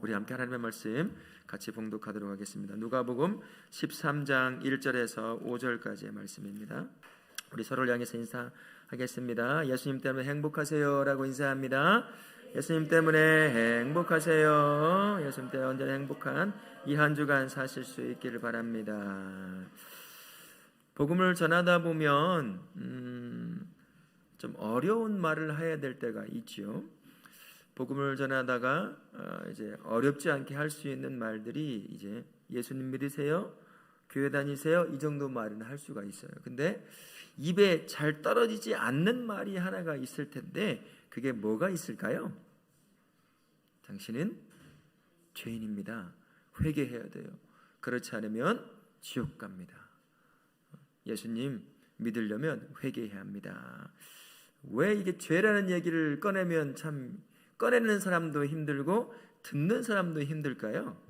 우리 함께 하나님의 말씀 같이 봉독하도록 하겠습니다. 누가복음 13장 1절에서 5절까지의 말씀입니다. 우리 서로를 향해서 인사하겠습니다. 예수님 때문에 행복하세요 라고 인사합니다. 예수님 때문에 행복하세요. 예수님 때문에 언제나 행복한 이 한 주간 사실 수 있기를 바랍니다. 복음을 전하다 보면 좀 어려운 말을 해야 될 때가 있죠. 복음을 전하다가 이제 어렵지 않게 할 수 있는 말들이 이제 예수님 믿으세요? 교회 다니세요? 이 정도 말은 할 수가 있어요. 근데 입에 잘 떨어지지 않는 말이 하나가 있을 텐데 그게 뭐가 있을까요? 당신은 죄인입니다. 회개해야 돼요. 그렇지 않으면 지옥 갑니다. 예수님 믿으려면 회개해야 합니다. 왜 이게 죄라는 얘기를 꺼내면 참 꺼내는 사람도 힘들고 듣는 사람도 힘들까요?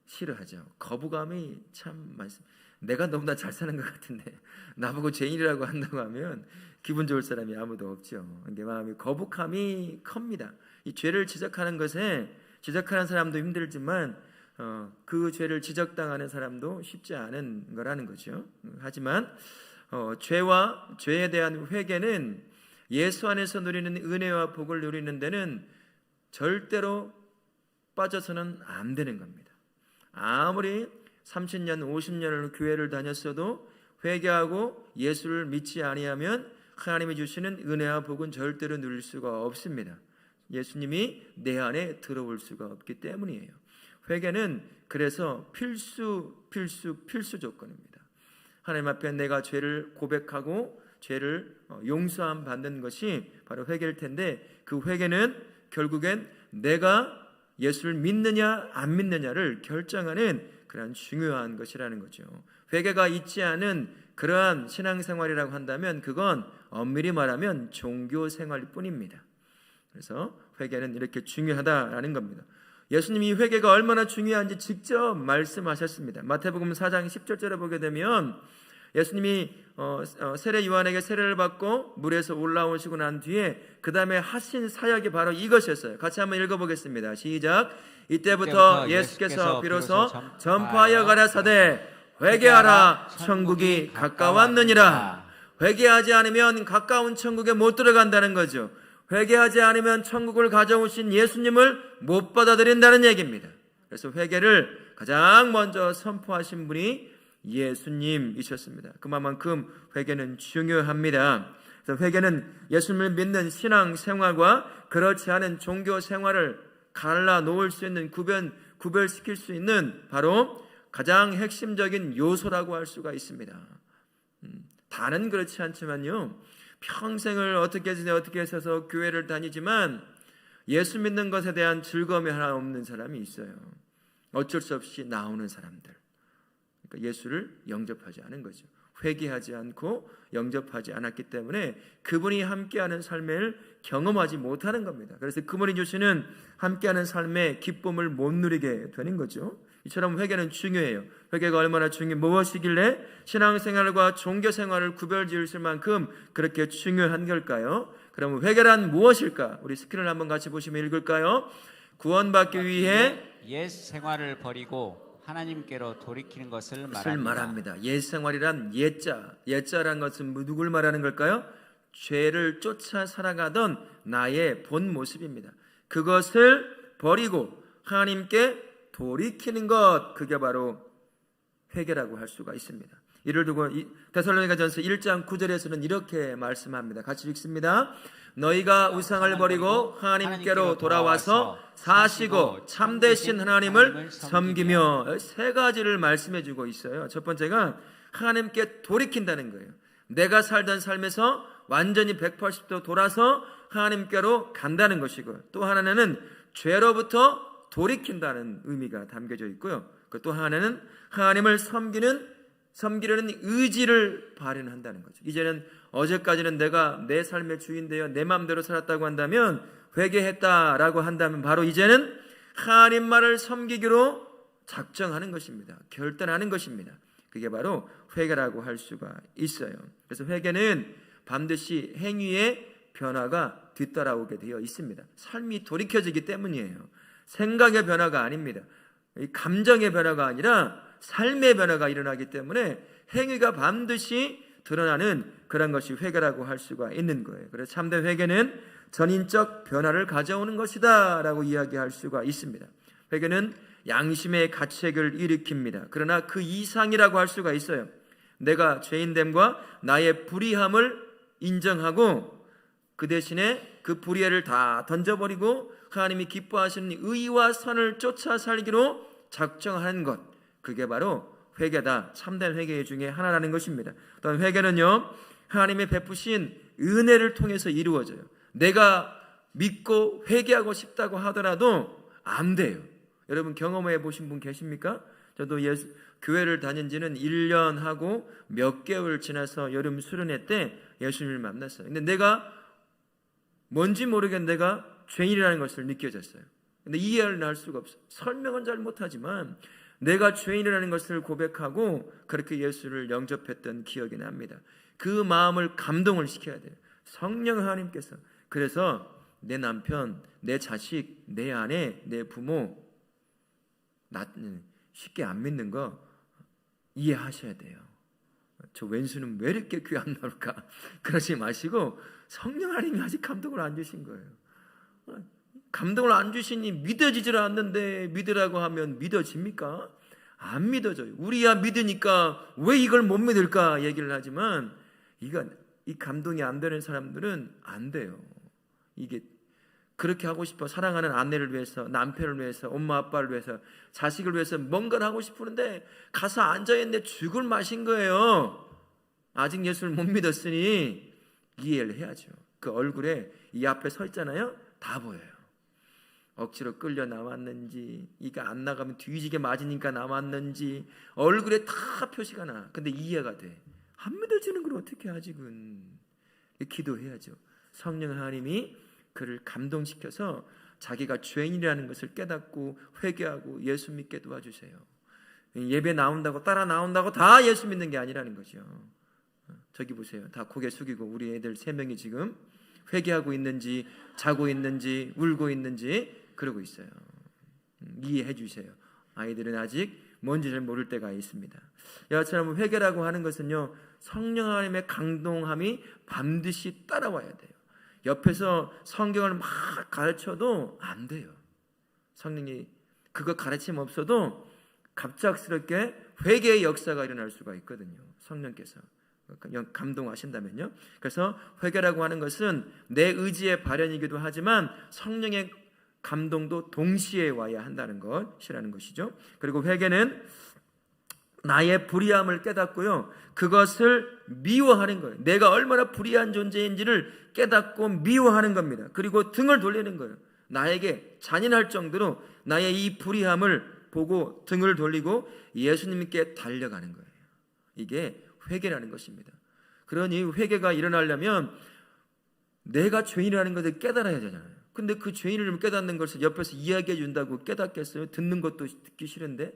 싫어하죠. 거부감이 참 많습니다. 내가 너무나 잘 사는 것 같은데 나보고 죄인이라고 한다고 하면 기분 좋을 사람이 아무도 없죠. 근데 마음이 거북함이 큽니다. 이 죄를 지적하는 것에 지적하는 사람도 힘들지만 그 죄를 지적당하는 사람도 쉽지 않은 거라는 거죠. 하지만 죄와 죄에 대한 회개는 예수 안에서 누리는 은혜와 복을 누리는 데는 절대로 빠져서는 안 되는 겁니다. 아무리 30년, 50년을 교회를 다녔어도 회개하고 예수를 믿지 아니하면 하나님이 주시는 은혜와 복은 절대로 누릴 수가 없습니다. 예수님이 내 안에 들어올 수가 없기 때문이에요. 회개는 그래서 필수 조건입니다. 하나님 앞에 내가 죄를 고백하고 죄를 용서함 받는 것이 바로 회개일 텐데 그 회개는 결국엔 내가 예수를 믿느냐 안 믿느냐를 결정하는 그런 중요한 것이라는 거죠. 회개가 있지 않은 그러한 신앙생활이라고 한다면 그건 엄밀히 말하면 종교생활일 뿐입니다. 그래서 회개는 이렇게 중요하다라는 겁니다. 예수님이 회개가 얼마나 중요한지 직접 말씀하셨습니다. 마태복음 4장 10절에 보게 되면 예수님이 세례 요한에게 세례를 받고 물에서 올라오시고 난 뒤에 그 다음에 하신 사역이 바로 이것이었어요. 같이 한번 읽어보겠습니다. 시작. 이때부터 예수께서 비로소 전파하여 가라사대 회개하라 천국이 가까웠느니라. 회개하지 않으면 가까운 천국에 못 들어간다는 거죠. 회개하지 않으면 천국을 가져오신 예수님을 못 받아들인다는 얘기입니다. 그래서 회개를 가장 먼저 선포하신 분이 예수님이셨습니다. 그만큼 회개는 중요합니다. 그래서 회개는 예수님을 믿는 신앙생활과 그렇지 않은 종교생활을 갈라놓을 수 있는 구별시킬 수 있는 바로 가장 핵심적인 요소라고 할 수가 있습니다. 다는 그렇지 않지만요, 평생을 어떻게 해서 교회를 다니지만 예수 믿는 것에 대한 즐거움이 하나 없는 사람이 있어요. 어쩔 수 없이 나오는 사람들. 그러니까 예수를 영접하지 않은 거죠. 회개하지 않고 영접하지 않았기 때문에 그분이 함께하는 삶을 경험하지 못하는 겁니다. 그래서 그분이 주시는 함께하는 삶의 기쁨을 못 누리게 되는 거죠. 이처럼 회개는 중요해요. 회개가 얼마나 무엇이길래 신앙생활과 종교생활을 구별지을 만큼 그렇게 중요한 걸까요? 그럼 회개란 무엇일까? 우리 스크린을 한번 같이 보시면 읽을까요? 구원받기 위해 옛 생활을 버리고 하나님께로 돌이키는 것을 말합니다. 옛 생활이란 옛자란 것은 누굴 말하는 걸까요? 죄를 쫓아 살아가던 나의 본 모습입니다. 그것을 버리고 하나님께 돌이키는 것, 그게 바로 회개라고 할 수가 있습니다. 이를 두고 데살로니가전서 1장 9절에서는 이렇게 말씀합니다. 같이 읽습니다. 너희가 우상을 버리고 하나님께로 돌아와서 사시고 참되신 하나님을 섬기며, 세 가지를 말씀해 주고 있어요. 첫 번째가 하나님께 돌이킨다는 거예요. 내가 살던 삶에서 완전히 180도 돌아서 하나님께로 간다는 것이고, 또 하나는 죄로부터 돌이킨다는 의미가 담겨져 있고요. 또 하나는 하나님을 섬기려는 의지를 발현한다는 거죠. 이제는 어제까지는 내가 내 삶의 주인되어 내 마음대로 살았다고 한다면, 회개했다라고 한다면 바로 이제는 하나님만을 섬기기로 작정하는 것입니다. 결단하는 것입니다. 그게 바로 회개라고 할 수가 있어요. 그래서 회개는 반드시 행위의 변화가 뒤따라오게 되어 있습니다. 삶이 돌이켜지기 때문이에요. 생각의 변화가 아닙니다. 이 감정의 변화가 아니라 삶의 변화가 일어나기 때문에 행위가 반드시 드러나는 그런 것이 회개라고 할 수가 있는 거예요. 그래서 참된 회개는 전인적 변화를 가져오는 것이다 라고 이야기할 수가 있습니다. 회개는 양심의 가책을 일으킵니다. 그러나 그 이상이라고 할 수가 있어요. 내가 죄인됨과 나의 불의함을 인정하고 그 대신에 그 불의를 다 던져버리고 하나님이 기뻐하시는 의와 선을 쫓아 살기로 작정하는 것, 그게 바로 회개다. 참된 회개 중에 하나라는 것입니다. 또한 회개는요, 하나님의 베푸신 은혜를 통해서 이루어져요. 내가 믿고 회개하고 싶다고 하더라도 안 돼요. 여러분 경험해 보신 분 계십니까? 저도 교회를 다닌 지는 1년 하고 몇 개월 지나서 여름 수련회 때 예수님을 만났어요. 근데 내가 뭔지 모르게 내가 죄인이라는 것을 느껴졌어요. 근데 이해를 할 수가 없어요. 설명은 잘 못하지만 내가 죄인이라는 것을 고백하고 그렇게 예수를 영접했던 기억이 납니다. 그 마음을 감동을 시켜야 돼요. 성령 하나님께서. 그래서 내 남편, 내 자식, 내 아내, 내 부모 쉽게 안 믿는 거 이해하셔야 돼요. 저 왼수는 왜 이렇게 귀 안 나올까? 그러지 마시고 성령 하나님이 아직 감동을 안 주신 거예요. 감동을 안 주시니 믿어지질 않는데 믿으라고 하면 믿어집니까? 안 믿어져요. 우리야 믿으니까 왜 이걸 못 믿을까 얘기를 하지만 이 감동이 안 되는 사람들은 안 돼요. 이게 그렇게 하고 싶어. 사랑하는 아내를 위해서, 남편을 위해서, 엄마 아빠를 위해서, 자식을 위해서 뭔가를 하고 싶은데 가서 앉아있는데 죽을 맛인 거예요. 아직 예수를 못 믿었으니 이해를 해야죠. 그 얼굴에 이 앞에 서 있잖아요. 다 보여요. 억지로 끌려 나왔는지, 이가 안 나가면 뒤지게 맞으니까 나왔는지 얼굴에 다 표시가 나. 근데 이해가 돼. 안 믿어지는 걸 어떻게 아직은. 기도해야죠. 성령 하나님이 그를 감동시켜서 자기가 죄인이라는 것을 깨닫고 회개하고 예수 믿게 도와주세요. 예배 나온다고 따라 나온다고 다 예수 믿는 게 아니라는 거죠. 저기 보세요. 다 고개 숙이고 우리 애들 3명이 지금 회개하고 있는지 자고 있는지 울고 있는지 그러고 있어요. 이해해 주세요. 아이들은 아직 뭔지 잘 모를 때가 있습니다. 여하처럼 회개라고 하는 것은요, 성령 하나님의 감동함이 반드시 따라와야 돼요. 옆에서 성경을 막 가르쳐도 안 돼요. 성령이 그거 가르침 없어도 갑작스럽게 회개의 역사가 일어날 수가 있거든요. 성령께서 감동하신다면요. 그래서 회개라고 하는 것은 내 의지의 발현이기도 하지만 성령의 감동도 동시에 와야 한다는 것이라는 것이죠. 그리고 회개는 나의 불의함을 깨닫고요, 그것을 미워하는 거예요. 내가 얼마나 불의한 존재인지를 깨닫고 미워하는 겁니다. 그리고 등을 돌리는 거예요. 나에게 잔인할 정도로 나의 이 불의함을 보고 등을 돌리고 예수님께 달려가는 거예요. 이게 회개라는 것입니다. 그러니 회개가 일어나려면 내가 죄인이라는 것을 깨달아야 되잖아요. 근데 그 죄인을 깨닫는 것을 옆에서 이야기해 준다고 깨닫겠어요? 듣는 것도 듣기 싫은데,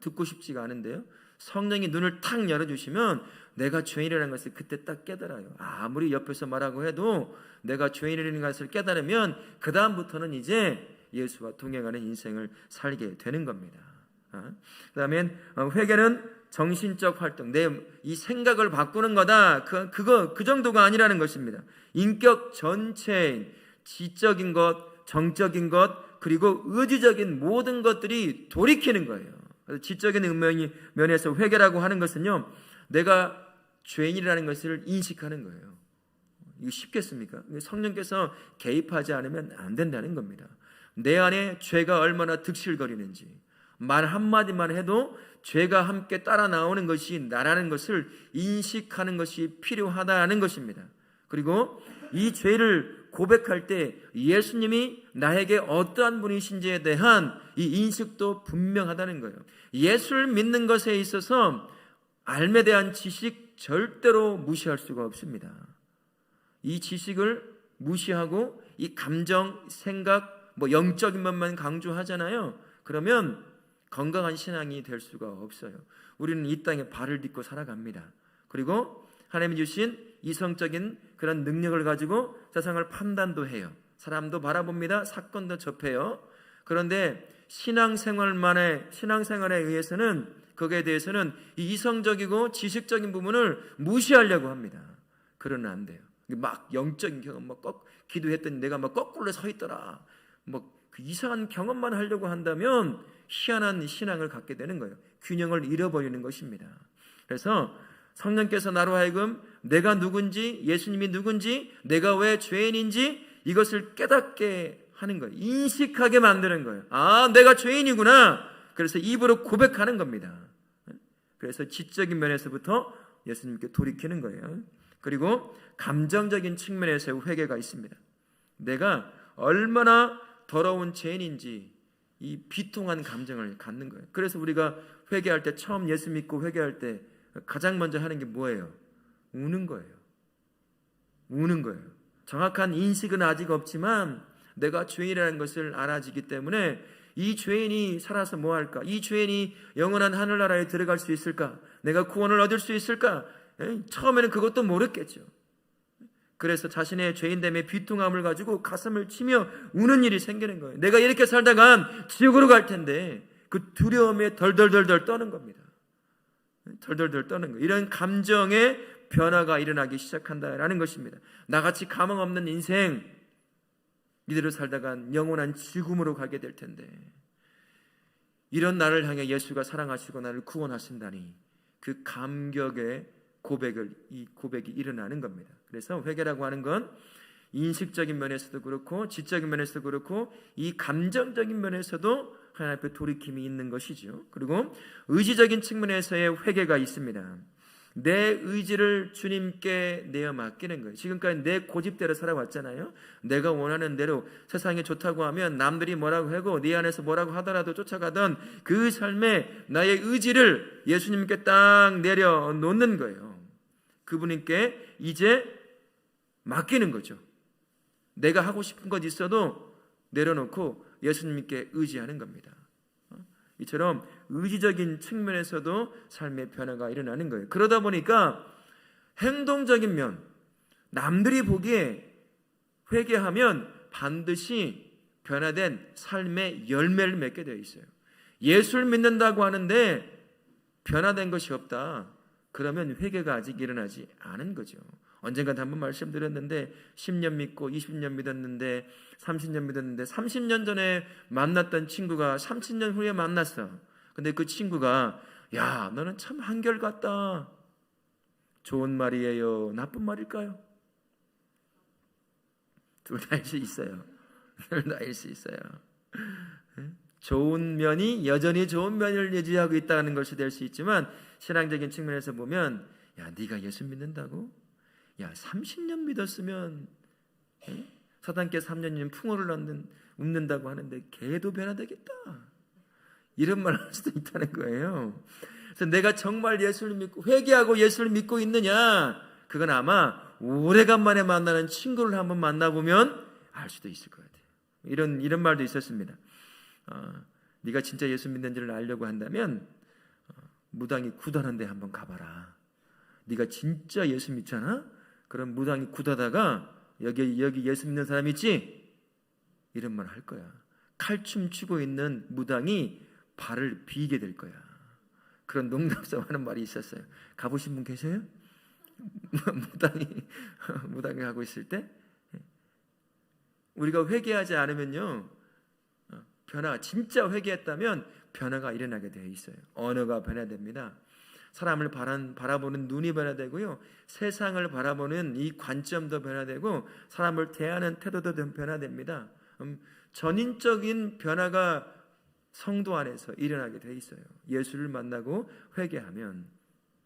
듣고 싶지가 않은데요. 성령이 눈을 탁 열어주시면 내가 죄인이라는 것을 그때 딱 깨달아요. 아무리 옆에서 말하고 해도 내가 죄인이라는 것을 깨달으면 그 다음부터는 이제 예수와 동행하는 인생을 살게 되는 겁니다. 그 다음에 회개는 정신적 활동, 내 이 생각을 바꾸는 거다. 그 정도가 아니라는 것입니다. 인격 전체인 지적인 것, 정적인 것, 그리고 의지적인 모든 것들이 돌이키는 거예요. 그래서 지적인 면에서 회개라고 하는 것은요, 내가 죄인이라는 것을 인식하는 거예요. 이거 쉽겠습니까? 성령께서 개입하지 않으면 안 된다는 겁니다. 내 안에 죄가 얼마나 득실거리는지, 말 한마디만 해도 죄가 함께 따라 나오는 것이 나라는 것을 인식하는 것이 필요하다는 것입니다. 그리고 이 죄를 고백할 때 예수님이 나에게 어떠한 분이신지에 대한 이 인식도 분명하다는 거예요. 예수를 믿는 것에 있어서 알에 대한 지식 절대로 무시할 수가 없습니다. 이 지식을 무시하고 이 감정, 생각, 영적인 것만 강조하잖아요. 그러면 건강한 신앙이 될 수가 없어요. 우리는 이 땅에 발을 딛고 살아갑니다. 그리고 하나님이 주신 이성적인 그런 능력을 가지고 세상을 판단도 해요. 사람도 바라봅니다. 사건도 접해요. 그런데 신앙생활에 의해서는 거기에 대해서는 이 이성적이고 지식적인 부분을 무시하려고 합니다. 그러면 안 돼요. 막 영적인 경험, 기도했더니 내가 막 거꾸로 서 있더라. 그 이상한 경험만 하려고 한다면 희한한 신앙을 갖게 되는 거예요. 균형을 잃어버리는 것입니다. 그래서 성령께서 나로 하여금 내가 누군지, 예수님이 누군지, 내가 왜 죄인인지 이것을 깨닫게 하는 거예요. 인식하게 만드는 거예요. 아, 내가 죄인이구나. 그래서 입으로 고백하는 겁니다. 그래서 지적인 면에서부터 예수님께 돌이키는 거예요. 그리고 감정적인 측면에서의 회개가 있습니다. 내가 얼마나 더러운 죄인인지 이 비통한 감정을 갖는 거예요. 그래서 우리가 회개할 때, 처음 예수 믿고 회개할 때 가장 먼저 하는 게 뭐예요? 우는 거예요. 우는 거예요. 정확한 인식은 아직 없지만 내가 죄인이라는 것을 알아지기 때문에 이 죄인이 살아서 뭐 할까? 이 죄인이 영원한 하늘나라에 들어갈 수 있을까? 내가 구원을 얻을 수 있을까? 처음에는 그것도 모르겠죠. 그래서 자신의 죄인됨의 비통함을 가지고 가슴을 치며 우는 일이 생기는 거예요. 내가 이렇게 살다간 지옥으로 갈 텐데 그 두려움에 덜덜덜덜 떠는 겁니다. 덜덜덜 떠는 거예요. 이런 감정의 변화가 일어나기 시작한다라는 것입니다. 나같이 가망 없는 인생 이대로 살다간 영원한 죽음으로 가게 될 텐데 이런 나를 향해 예수가 사랑하시고 나를 구원하신다니 그 감격의 이 고백이 일어나는 겁니다. 그래서 회개라고 하는 건 인식적인 면에서도 그렇고 지적인 면에서도 그렇고 이 감정적인 면에서도 하나님 앞에 돌이킴이 있는 것이죠. 그리고 의지적인 측면에서의 회개가 있습니다. 내 의지를 주님께 내어 맡기는 거예요. 지금까지 내 고집대로 살아왔잖아요. 내가 원하는 대로 세상이 좋다고 하면 남들이 뭐라고 하고 네 안에서 뭐라고 하더라도 쫓아가던 그 삶에 나의 의지를 예수님께 딱 내려놓는 거예요. 그분께 이제 맡기는 거죠. 내가 하고 싶은 것 있어도 내려놓고 예수님께 의지하는 겁니다. 이처럼 의지적인 측면에서도 삶의 변화가 일어나는 거예요. 그러다 보니까 행동적인 면, 남들이 보기에 회개하면 반드시 변화된 삶의 열매를 맺게 되어 있어요. 예수를 믿는다고 하는데 변화된 것이 없다. 그러면 회개가 아직 일어나지 않은 거죠. 언젠가 한번 말씀드렸는데 10년 믿고 20년 믿었는데 30년 믿었는데 30년 전에 만났던 친구가 30년 후에 만났어. 근데 그 친구가 야, 너는 참 한결같다. 좋은 말이에요? 나쁜 말일까요? 둘 다일 수 있어요. 둘 다일 수 있어요. 좋은 면이 여전히 좋은 면을 유지하고 있다는 것이 될 수 있지만 신앙적인 측면에서 보면 야, 네가 예수 믿는다고? 야, 30년 믿었으면 사단께 3년이면 풍어를 웃는다고 하는데 걔도 변화되겠다. 이런 말 할 수도 있다는 거예요. 그래서 내가 정말 예수를 믿고 회개하고 예수를 믿고 있느냐, 그건 아마 오래간만에 만나는 친구를 한번 만나보면 알 수도 있을 것 같아요. 이런 말도 있었습니다. 네가 진짜 예수 믿는지를 알려고 한다면 무당이 굿하는 데 한번 가봐라. 네가 진짜 예수 믿잖아? 그럼 무당이 굿하다가 여기 예수 믿는 사람 있지? 이런 말 할 거야. 칼춤 추고 있는 무당이 발을 비게 될 거야. 그런 농담성 하는 말이 있었어요. 가보신 분 계세요? 무당이 하고 있을 때 우리가 회개하지 않으면요, 진짜 회개했다면 변화가 일어나게 되어 있어요. 언어가 변화됩니다. 사람을 바라보는 눈이 변화되고요, 세상을 바라보는 이 관점도 변화되고 사람을 대하는 태도도 변화됩니다. 전인적인 변화가 성도 안에서 일어나게 되어 있어요. 예수를 만나고 회개하면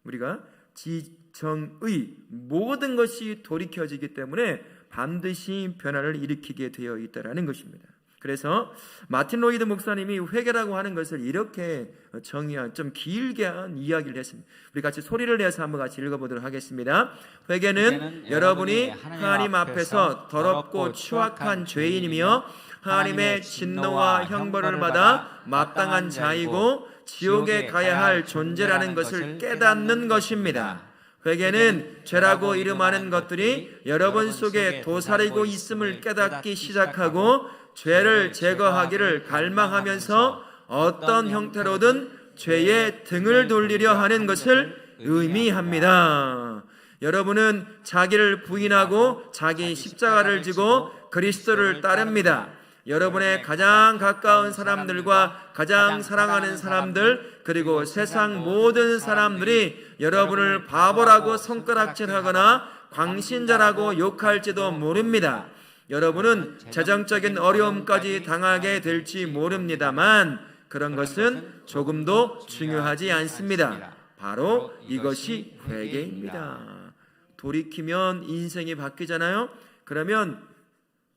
우리가 지정의 모든 것이 돌이켜지기 때문에 반드시 변화를 일으키게 되어 있다는 것입니다. 그래서 마틴 로이드 목사님이 회개라고 하는 것을 이렇게 정의한, 좀 길게 한 이야기를 했습니다. 우리 같이 소리를 내서 한번 같이 읽어보도록 하겠습니다. 회개는 여러분이 하나님 앞에서 더럽고 추악한 죄인이며 하나님의 진노와 형벌을 받아 마땅한 자이고 지옥에 가야 할 존재라는 것을 깨닫는 것입니다. 회개는 죄라고 이름하는 것들이 여러분 속에 도사리고 있음을 깨닫기 시작하고 죄를 제거하기를 갈망하면서 어떤 형태로든 죄의 등을 돌리려 하는 것을 의미합니다. 여러분은 자기를 부인하고 자기 십자가를 지고 그리스도를 따릅니다. 여러분의 가장 가까운 사람들과 가장 사랑하는 사람들, 그리고 세상 모든 사람들이 여러분을 바보라고 손가락질하거나 광신자라고 욕할지도 모릅니다. 여러분은 재정적인 어려움까지 당하게 될지 모릅니다만 그런 것은 조금도 중요하지 않습니다. 바로 이것이 회개입니다. 돌이키면 인생이 바뀌잖아요. 그러면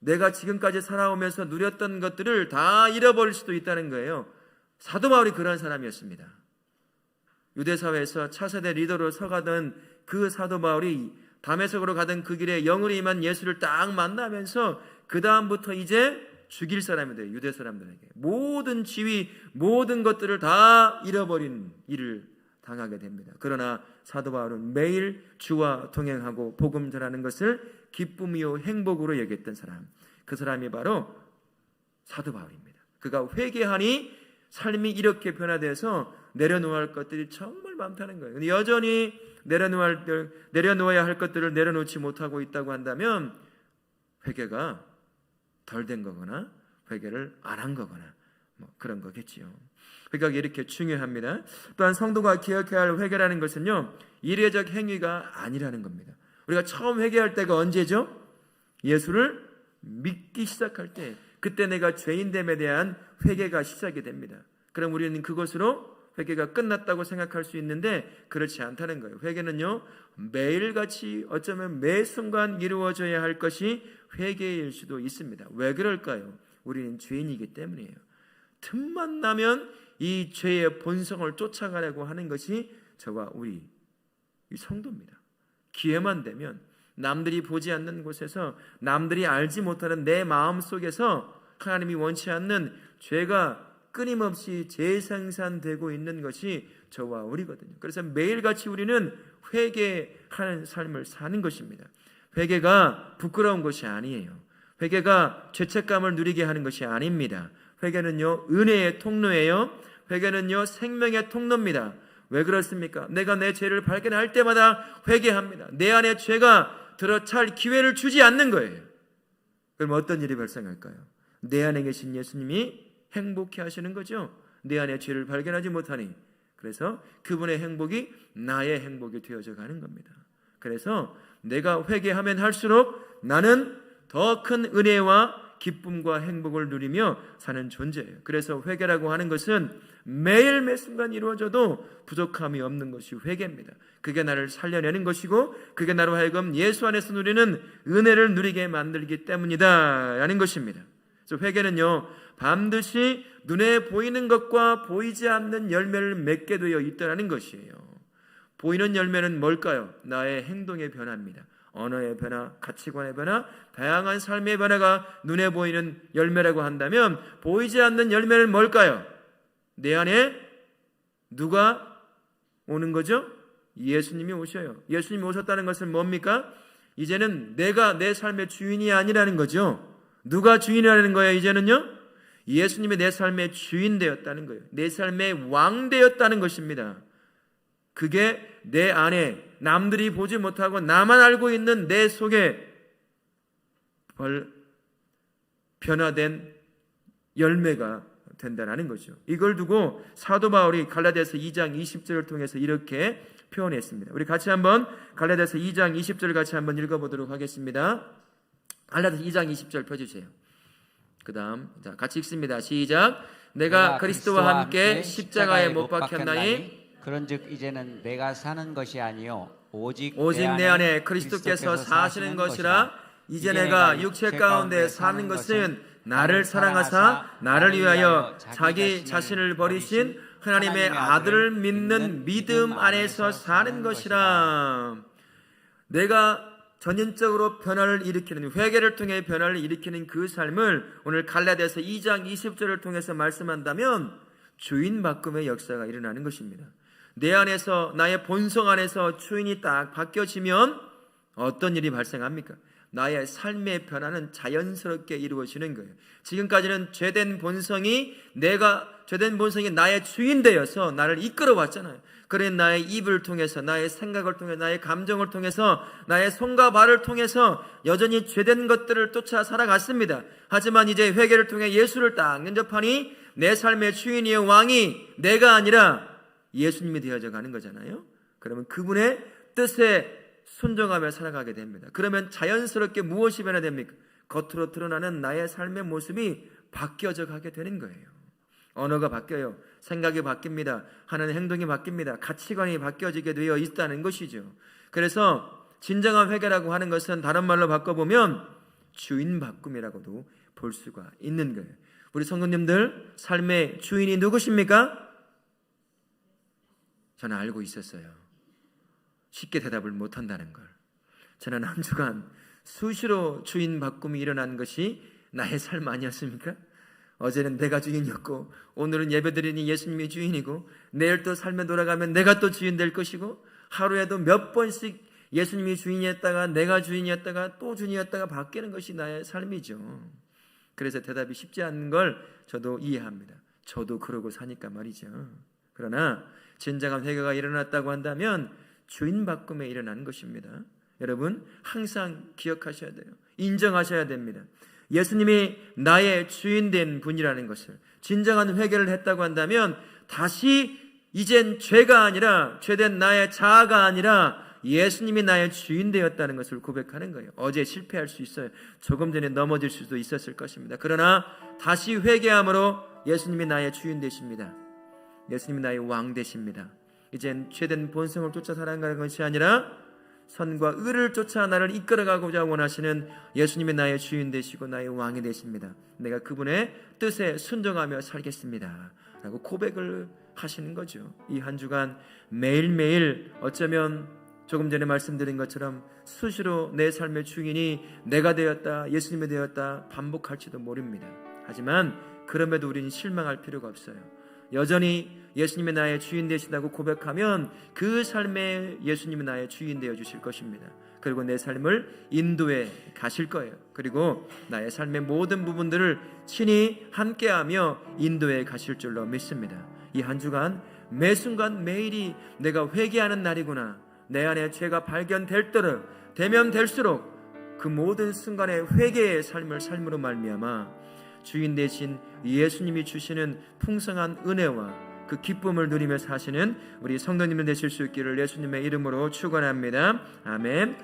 내가 지금까지 살아오면서 누렸던 것들을 다 잃어버릴 수도 있다는 거예요. 사도 바울이 그런 사람이었습니다. 유대사회에서 차세대 리더로 서가던 그 사도 바울이 다메섹으로 가던 그 길에 영으로 임한 예수를 딱 만나면서 그 다음부터 이제 죽일 사람이 돼요. 유대 사람들에게 모든 지위, 모든 것들을 다 잃어버린 일을 당하게 됩니다. 그러나 사도 바울은 매일 주와 동행하고 복음 전하는 것을 기쁨이요 행복으로 여겼던 사람, 그 사람이 바로 사도 바울입니다. 그가 회개하니 삶이 이렇게 변화돼서 내려놓아야 할 것들이 정말 많다는 거예요. 근데 여전히 내려놓아야 할 것들을 내려놓지 못하고 있다고 한다면 회개가 덜 된 거거나 회개를 안 한 거거나 뭐 그런 거겠지요. 회개가 이렇게 중요합니다. 또한 성도가 기억해야 할 회개라는 것은요, 이례적 행위가 아니라는 겁니다. 우리가 처음 회개할 때가 언제죠? 예수를 믿기 시작할 때, 그때 내가 죄인됨에 대한 회개가 시작이 됩니다. 그럼 우리는 그것으로 회개가 끝났다고 생각할 수 있는데 그렇지 않다는 거예요. 회개는요, 매일같이 어쩌면 매 순간 이루어져야 할 것이 회개일 수도 있습니다. 왜 그럴까요? 우리는 죄인이기 때문이에요. 틈만 나면 이 죄의 본성을 쫓아가려고 하는 것이 저와 우리 이 성도입니다. 기회만 되면 남들이 보지 않는 곳에서, 남들이 알지 못하는 내 마음 속에서 하나님이 원치 않는 죄가 끊임없이 재생산되고 있는 것이 저와 우리거든요. 그래서 매일같이 우리는 회개하는 삶을 사는 것입니다. 회개가 부끄러운 것이 아니에요. 회개가 죄책감을 누리게 하는 것이 아닙니다. 회개는요, 은혜의 통로예요. 회개는요, 생명의 통로입니다. 왜 그렇습니까? 내가 내 죄를 발견할 때마다 회개합니다. 내 안에 죄가 들어찰 기회를 주지 않는 거예요. 그럼 어떤 일이 발생할까요? 내 안에 계신 예수님이 행복해 하시는 거죠. 내 안에 죄를 발견하지 못하니. 그래서 그분의 행복이 나의 행복이 되어져 가는 겁니다. 그래서 내가 회개하면 할수록 나는 더 큰 은혜와 기쁨과 행복을 누리며 사는 존재예요. 그래서 회개라고 하는 것은 매일 매 순간 이루어져도 부족함이 없는 것이 회개입니다. 그게 나를 살려내는 것이고, 그게 나로 하여금 예수 안에서 누리는 은혜를 누리게 만들기 때문이다 라는 것입니다. 그래서 회개는요, 반드시 눈에 보이는 것과 보이지 않는 열매를 맺게 되어 있다는 것이에요. 보이는 열매는 뭘까요? 나의 행동의 변화입니다. 언어의 변화, 가치관의 변화, 다양한 삶의 변화가 눈에 보이는 열매라고 한다면, 보이지 않는 열매는 뭘까요? 내 안에 누가 오는 거죠? 예수님이 오셔요. 예수님이 오셨다는 것은 뭡니까? 이제는 내가 내 삶의 주인이 아니라는 거죠. 누가 주인이라는 거예요? 이제는요, 예수님이 내 삶의 주인 되었다는 거예요. 내 삶의 왕 되었다는 것입니다. 그게 내 안에 남들이 보지 못하고 나만 알고 있는 내 속에 변화된 열매가 된다는 거죠. 이걸 두고 사도 바울이 갈라디아서 2장 20절을 통해서 이렇게 표현했습니다. 우리 같이 한번 갈라디아서 2장 20절을 같이 한번 읽어보도록 하겠습니다. 갈라디아서 2장 20절 펴주세요. 그 다음 같이 읽습니다. 시작. 내가 그리스도와 함께 십자가에 못 박혔나니 그런즉 이제는 내가 사는 것이 아니요 오직 내 안에 그리스도께서 사시는 것이라. 이제 내가 육체 가운데 사는 것은 나를 사랑하사 나를 위하여 자기 자신을 버리신 하나님의 아들을 믿는 믿음 안에서 사는 것이라. 내가 전인적으로 변화를 일으키는, 회개를 통해 변화를 일으키는 그 삶을 오늘 갈라디아서 2장 20절을 통해서 말씀한다면 주인 바꿈의 역사가 일어나는 것입니다. 내 안에서, 나의 본성 안에서 주인이 딱 바뀌어지면 어떤 일이 발생합니까? 나의 삶의 변화는 자연스럽게 이루어지는 거예요. 지금까지는 죄된 본성이 나의 주인 되어서 나를 이끌어 왔잖아요. 그래 나의 입을 통해서, 나의 생각을 통해서, 나의 감정을 통해서, 나의 손과 발을 통해서 여전히 죄된 것들을 쫓아 살아갔습니다. 하지만 이제 회개를 통해 예수를 딱 영접하니 내 삶의 주인이요 왕이 내가 아니라 예수님이 되어져 가는 거잖아요. 그러면 그분의 뜻에 순종하며 살아가게 됩니다. 그러면 자연스럽게 무엇이 변화됩니까? 겉으로 드러나는 나의 삶의 모습이 바뀌어져 가게 되는 거예요. 언어가 바뀌어요. 생각이 바뀝니다. 하는 행동이 바뀝니다. 가치관이 바뀌어지게 되어 있다는 것이죠. 그래서 진정한 회개라고 하는 것은 다른 말로 바꿔보면 주인 바꿈이라고도 볼 수가 있는 거예요. 우리 성도님들, 삶의 주인이 누구십니까? 저는 알고 있었어요. 쉽게 대답을 못한다는 걸. 저는 한 주간 수시로 주인 바꿈이 일어난 것이 나의 삶 아니었습니까? 어제는 내가 주인이었고, 오늘은 예배드리니 예수님이 주인이고, 내일 또 삶에 돌아가면 내가 또 주인 될 것이고, 하루에도 몇 번씩 예수님이 주인이었다가 내가 주인이었다가 또 주인이었다가 바뀌는 것이 나의 삶이죠. 그래서 대답이 쉽지 않은 걸 저도 이해합니다. 저도 그러고 사니까 말이죠. 그러나 진정한 회개가 일어났다고 한다면 주인 바꿈에 일어난 것입니다. 여러분 항상 기억하셔야 돼요. 인정하셔야 됩니다. 예수님이 나의 주인 된 분이라는 것을, 진정한 회개를 했다고 한다면 다시 이젠 죄가 아니라, 죄된 나의 자아가 아니라 예수님이 나의 주인 되었다는 것을 고백하는 거예요. 어제 실패할 수 있어요. 조금 전에 넘어질 수도 있었을 것입니다. 그러나 다시 회개함으로 예수님이 나의 주인 되십니다. 예수님이 나의 왕 되십니다. 이젠 죄된 본성을 쫓아 살아가는 것이 아니라 선과 의를 쫓아 나를 이끌어가고자 원하시는 예수님이 나의 주인 되시고 나의 왕이 되십니다. 내가 그분의 뜻에 순종하며 살겠습니다 라고 고백을 하시는 거죠. 이 한 주간 매일매일 어쩌면 조금 전에 말씀드린 것처럼 수시로 내 삶의 주인이 내가 되었다, 예수님이 되었다 반복할지도 모릅니다. 하지만 그럼에도 우리는 실망할 필요가 없어요. 여전히 예수님이 나의 주인 되신다고 고백하면 그 삶에 예수님이 나의 주인 되어 주실 것입니다. 그리고 내 삶을 인도해 가실 거예요. 그리고 나의 삶의 모든 부분들을 친히 함께하며 인도해 가실 줄로 믿습니다. 이 한 주간 매 순간 매일이 내가 회개하는 날이구나, 내 안에 죄가 발견될 때를 되면 될수록 그 모든 순간에 회개의 삶으로 말미암아 주인 되신 예수님이 주시는 풍성한 은혜와 그 기쁨을 누리며 사시는 우리 성도님들 되실 수 있기를 예수님의 이름으로 축원합니다. 아멘.